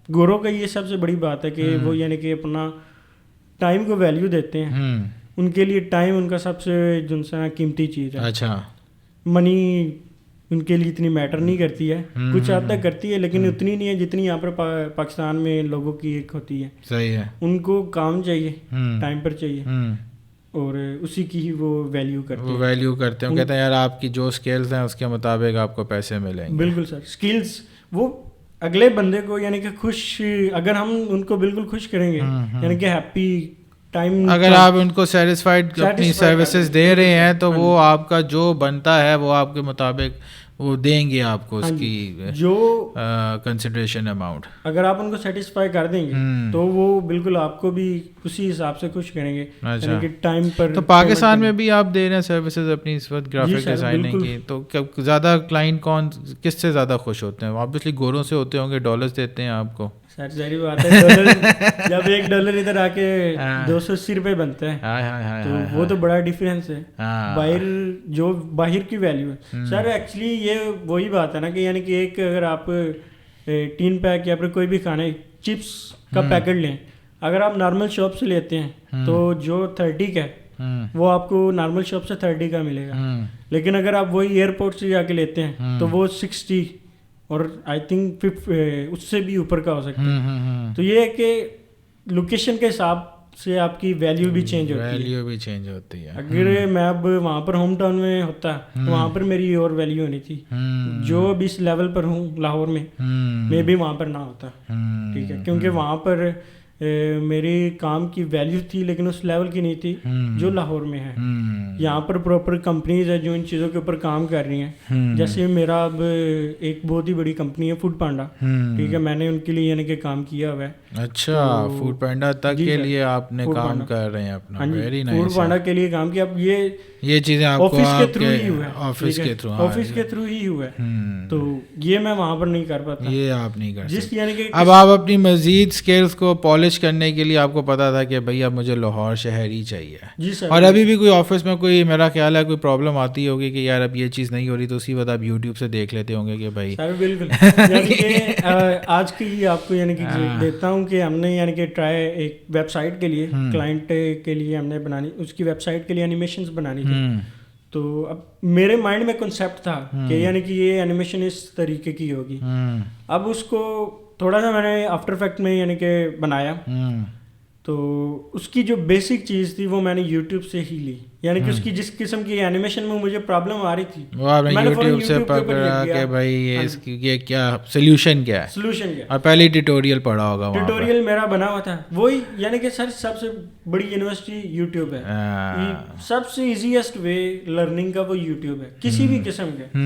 گوروں کا یہ سب سے بڑی بات ہے کہ وہ یعنی کہ اپنا ٹائم کو ویلیو دیتے ہیں. ان کے لیے ٹائم ان کا سب سے جن سے قیمتی چیز ہے. اچھا. منی ان کے لیے اتنی میٹر نہیں کرتی ہے, کچھ حد تک کرتی ہے لیکن اتنی نہیں ہے جتنی یہاں پر پاکستان میں لوگوں کی ایک ہوتی ہے. صحیح ہے. ان کو کام چاہیے, ٹائم پر چاہیے, اور اسی کی ہی وہ ویلیو کرتے ہیں. کہتے ہیں یار آپ کی جو اسکلز ہیں اس کے مطابق آپ کو پیسے ملیں گے. بالکل سر, اسکلز وہ اگلے بندے کو یعنی کہ خوش, اگر ہم ان کو بالکل خوش کریں گے یعنی کہ ہیپی ٹائم, اگر آپ ان کو سیٹسفائڈ اپنی سروسز دے رہے ہیں تو وہ آپ کا جو بنتا ہے وہ آپ کے مطابق وہ دیں گے آپ کو اس کی جو کنسیڈریشن اماؤنٹ. اگر آپ ان کو سیٹسفائی کر دیں گے تو وہ بالکل آپ کو بھی اسی حساب سے خوش کریں گے. یعنی کہ ٹائم پر. تو پاکستان میں بھی آپ دے رہے ہیں سروسز اپنی اس وقت گرافک ڈیزائننگ کی, تو زیادہ کلائنٹ کون کس سے زیادہ خوش ہوتے ہیں؟ آبویسلی گوروں سے ہوتے ہوں گے, ڈالرز دیتے ہیں آپ کو. سر ظاہری بات ہے, جب $1 ادھر آ کے 280 روپے بنتا ہے تو وہ تو بڑا ڈفرینس ہے. باہر جو باہر کی ویلیو ہے سر, ایکچولی یہ وہی بات ہے نا کہ یعنی کہ ایک اگر آپ ٹین پیک یا پھر کوئی بھی کھانے چپس کا پیکٹ لیں, اگر آپ نارمل شاپ سے لیتے ہیں تو جو 30 کا ہے وہ آپ کو نارمل شاپ سے 30 کا ملے گا, لیکن اگر آپ وہی ایئرپورٹ سے جا کے لیتے ہیں تو وہ 60 اور آئی تھنک اس سے بھی اوپر کا ہو سکتا ہے. تو یہ ہے کہ لوکیشن کے حساب سے آپ کی ویلیو بھی چینج ہوتی ہے. اگر میں اب وہاں پر ہوم ٹاؤن میں ہوتا تو وہاں پر میری اور ویلیو ہونی تھی. جو اب اس لیول پر ہوں لاہور میں بھی وہاں پر نہ ہوتا. ٹھیک ہے, کیونکہ وہاں پر میری کام کی ویلیو تھی لیکن اس لیول کی نہیں تھی جو لاہور میں ہے. یہاں پر پراپر کمپنیز ہے جو ان چیزوں کے اوپر کام کر رہی ہیں. جیسے میرا اب ایک بہت ہی بڑی کمپنی ہے فوڈ پانڈا. ٹھیک ہے, میں نے ان کے لیے یعنی کہ کام کیا ہوا ہے. اچھا, فوڈ پانڈا تک کے لیے آپ نے کام کر رہے ہیں اپنا. Very nice. فوڈ پانڈا کے لیے کام کیا. اب یہ چیزیں آپ کو آفس کے تھرو ہی ہوا ہے. آفس کے تھرو ہی ہوا ہے. تو یہ میں وہاں پر نہیں کر پاتا. یہ آپ نہیں کر سکتے. یعنی کہ اب آپ اپنی مزید اسکلس کو پالش کرنے کے لیے آپ کو پتا تھا کہ بھائی اب مجھے لاہور شہر ہی چاہیے. جی سر. اور ابھی بھی کوئی آفس میں کوئی میرا خیال ہے کوئی پرابلم آتی ہوگی کہ یار اب یہ چیز نہیں ہو رہی, تو اسی وقت آپ یوٹیوب سے دیکھ لیتے ہوں گے کہ بھائی سر بالکل. یعنی کہ آج کی آپ کو یعنی کہ دیتا ہوں کہ ہم نے یعنی کہ ٹرائی ایک ویب سائٹ کے لیے کلائنٹ کے لیے ہم نے بنانی, اس کی ویب سائٹ کے لیے اینیمیشنز بنانی تھی. تو اب میرے مائنڈ میں کنسیپٹ تھا کہ یعنی کہ یہ اینیمیشن اس طریقے کی ہوگی. اب اس کو تھوڑا سا میں نے آفٹر افیکٹ میں یعنی کہ بنایا, تو اس کی جو بیسک چیز تھی وہ میں نے یوٹیوب سے ہی لی. یعنی کہ اس کی جس قسم کی اینیمیشن میں مجھے پرابلم آ رہی تھی وہ آپ نے یوٹیوب سے پکڑا کہ بھائی یہ کیا سولوشن کیا ہے, اور پہلے ٹیوٹوریل پڑھا ہوگا. ٹیوٹوریل میرا بنا ہوا تھا وہی. یعنی کہ سر سب سے بڑی یونیورسٹی یوٹیوب ہے. سب سے ایزیسٹ وے لرننگ کا وہ یوٹیوب ہے کسی بھی قسم کے.